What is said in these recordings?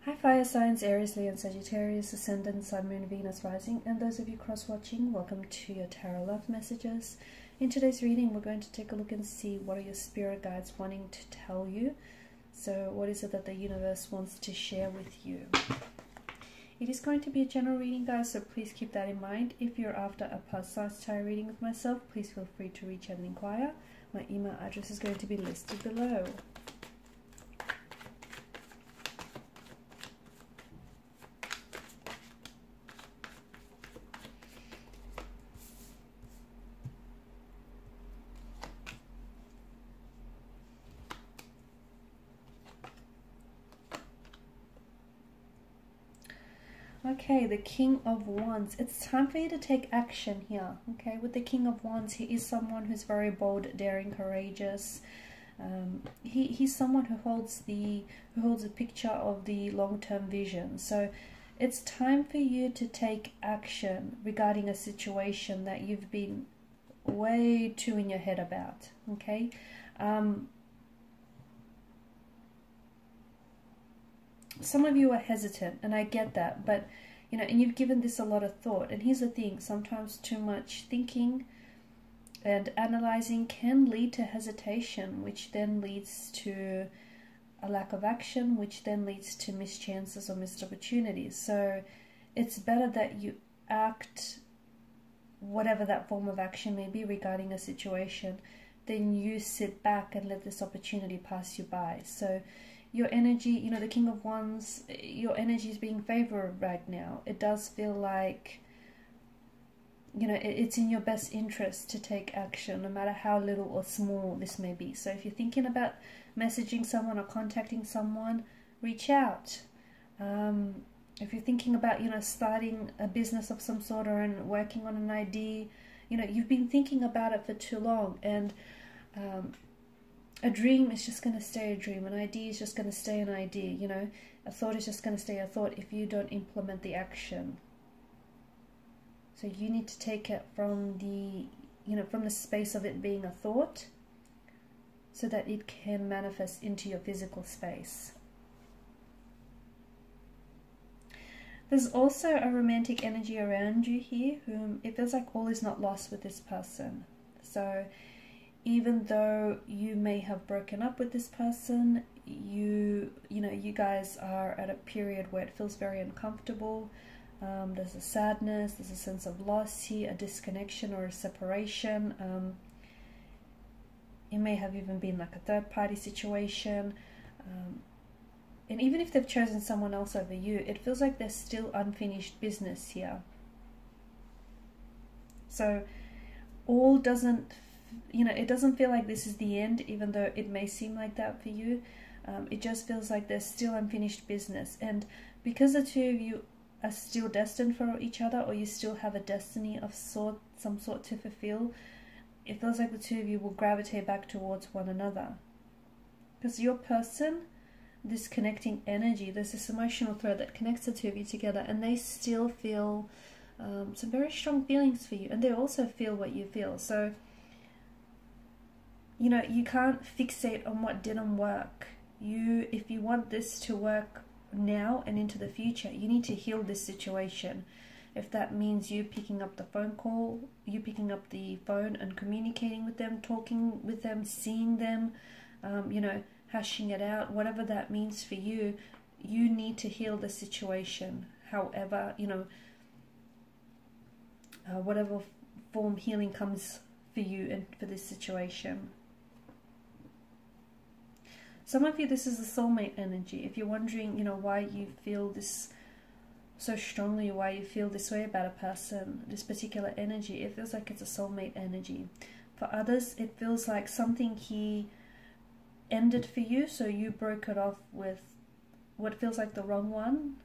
Hi fire signs, Aries, Leo and Sagittarius, Ascendant, Sun, Moon, Venus, Rising, and those of you cross-watching, welcome to your Tarot Love Messages. In today's reading, we're going to take a look and see what are your spirit guides wanting to tell you. So what is it that the universe wants to share with you? It is going to be a general reading, guys, so please keep that in mind. If you're after a precise tarot reading with myself, please feel free to reach out and inquire. My email address is going to be listed below. Okay, the King of Wands. It's time for you to take action here. Okay, with the King of Wands, he is someone who's very bold, daring, courageous. He's someone who holds a picture of the long-term vision. So it's time for you to take action regarding a situation that you've been way too in your head about. Okay. Some of you are hesitant, and I get that, but you know, and you've given this a lot of thought. And here's the thing, sometimes too much thinking and analyzing can lead to hesitation, which then leads to a lack of action, which then leads to missed chances or missed opportunities. So it's better that you act, whatever that form of action may be regarding a situation, than you sit back and let this opportunity pass you by. So your energy, you know, the King of Wands, your energy is being favored right now. It does feel like, you know, it's in your best interest to take action, no matter how little or small this may be. So if you're thinking about messaging someone or contacting someone, reach out. If you're thinking about, you know, starting a business of some sort or working on an idea, you know, you've been thinking about it for too long, and a dream is just going to stay a dream. An idea is just going to stay an idea, you know. A thought is just going to stay a thought if you don't implement the action. So you need to take it from the, you know, from the space of it being a thought, so that it can manifest into your physical space. There's also a romantic energy around you here, whom it feels like all is not lost with this person. So even though you may have broken up with this person, you know, you guys are at a period where it feels very uncomfortable. There's a sadness, there's a sense of loss here, a disconnection or a separation. It may have even been like a third-party situation. And even if they've chosen someone else over you, it feels like there's still unfinished business here. So all doesn't, you know, it doesn't feel like this is the end, even though it may seem like that for you. It just feels like there's still unfinished business. And because the two of you are still destined for each other, or you still have a destiny of some sort to fulfill, it feels like the two of you will gravitate back towards one another. Because your person, this connecting energy, there's this emotional thread that connects the two of you together, and they still feel some very strong feelings for you, and they also feel what you feel. So you know, you can't fixate on what didn't work. If you want this to work now and into the future, you need to heal this situation. If that means you picking up the phone and communicating with them, talking with them, seeing them, you know, hashing it out, whatever that means for you, you need to heal the situation. However, you know, whatever form healing comes for you and for this situation. Some of you, this is the soulmate energy. If you're wondering, you know, why you feel this so strongly, why you feel this way about a person, this particular energy, it feels like it's a soulmate energy. For others, it feels like something he ended for you, so you broke it off with what feels like the wrong one,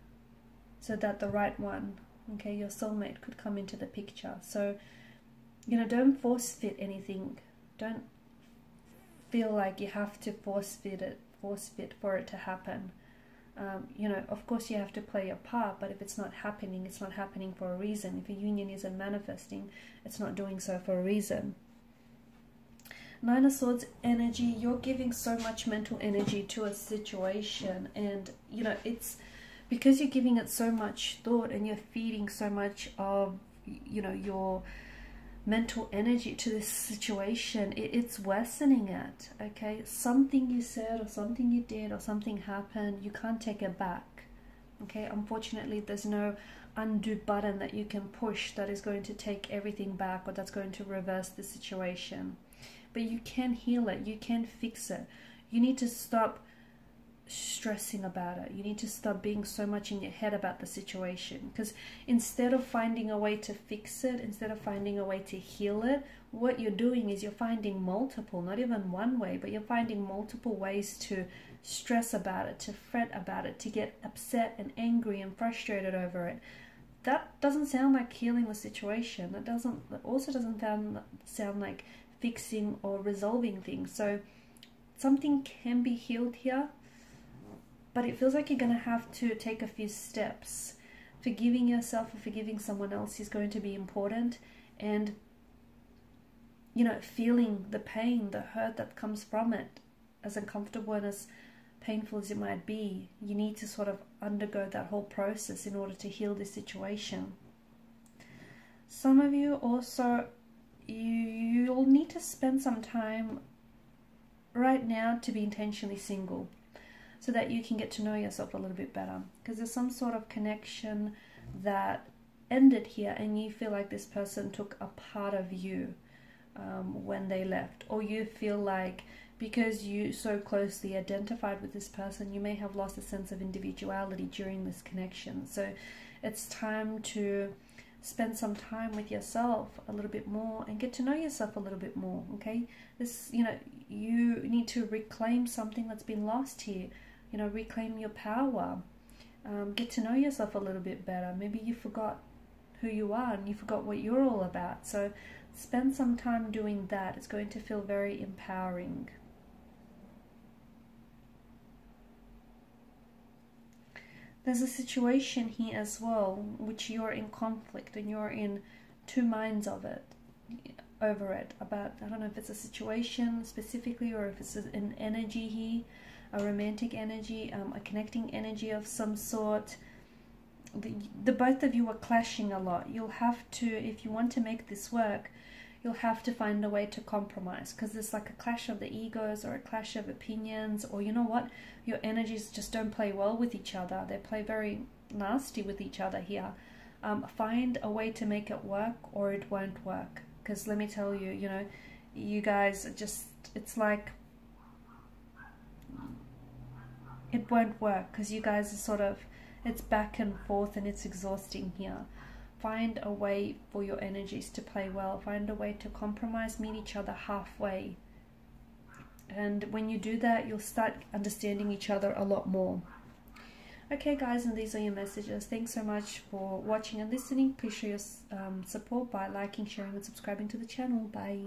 so that the right one, okay, your soulmate, could come into the picture. So, you know, don't force fit anything. Don't feel like you have to force fit for it to happen. You know, of course you have to play your part, but if it's not happening, it's not happening for a reason. If a union isn't manifesting, it's not doing so for a reason. Nine of Swords energy, you're giving so much mental energy to a situation, and you know, it's because you're giving it so much thought and you're feeding so much of, you know, your mental energy to this situation, it's worsening it. Okay, something you said or something you did or something happened, you can't take it back. Okay, unfortunately there's no undo button that you can push that is going to take everything back or that's going to reverse the situation. But you can heal it, you can fix it. You need to stop stressing about it. You need to stop being so much in your head about the situation, because instead of finding a way to fix it, instead of finding a way to heal it, what you're doing is you're finding multiple, not even one way, but you're finding multiple ways to stress about it, to fret about it, to get upset and angry and frustrated over it. That doesn't sound like healing the situation. That also doesn't sound like fixing or resolving things. So something can be healed here, but it feels like you're going to have to take a few steps. Forgiving yourself or forgiving someone else is going to be important. And, you know, feeling the pain, the hurt that comes from it, as uncomfortable and as painful as it might be, you need to sort of undergo that whole process in order to heal this situation. Some of you also, you'll need to spend some time right now to be intentionally single, so that you can get to know yourself a little bit better, because there's some sort of connection that ended here and you feel like this person took a part of you when they left, or you feel like because you so closely identified with this person, you may have lost a sense of individuality during this connection. So it's time to spend some time with yourself a little bit more and get to know yourself a little bit more. Okay, this, you know, you need to reclaim something that's been lost here. You know, reclaim your power, get to know yourself a little bit better. Maybe you forgot who you are and you forgot what you're all about. So spend some time doing that. It's going to feel very empowering. There's a situation here as well, which you're in conflict and you're in two minds of it, over it, about, I don't know if it's a situation specifically or if it's an energy here, a romantic energy, a connecting energy of some sort. The both of you are clashing a lot. You'll have to, if you want to make this work, you'll have to find a way to compromise, because there's like a clash of the egos or a clash of opinions, or you know what, your energies just don't play well with each other. They play very nasty with each other here. Find a way to make it work or it won't work, because let me tell you, you know, you guys just, it's like it won't work, because you guys are sort of, it's back and forth and it's exhausting here. Find a way for your energies to play well. Find a way to compromise, meet each other halfway. And when you do that, you'll start understanding each other a lot more. Okay guys, and these are your messages. Thanks so much for watching and listening. Please show your support by liking, sharing and subscribing to the channel. Bye.